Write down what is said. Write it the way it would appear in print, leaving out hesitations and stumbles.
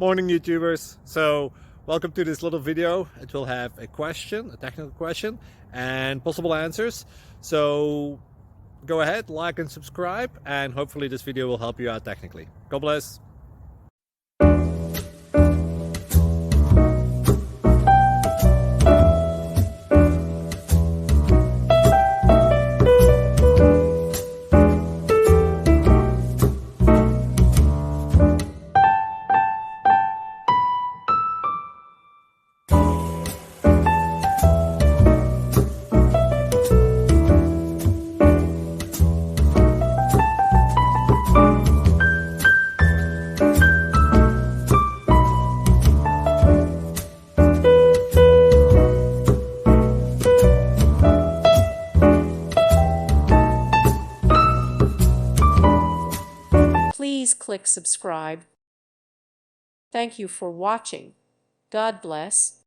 Morning YouTubers. So welcome to this little video. It will have a question, a technical question, and possible answers. So go ahead, like and subscribe, and hopefully this video will help you out technically. God bless. Please click subscribe. Thank you for watching. God bless.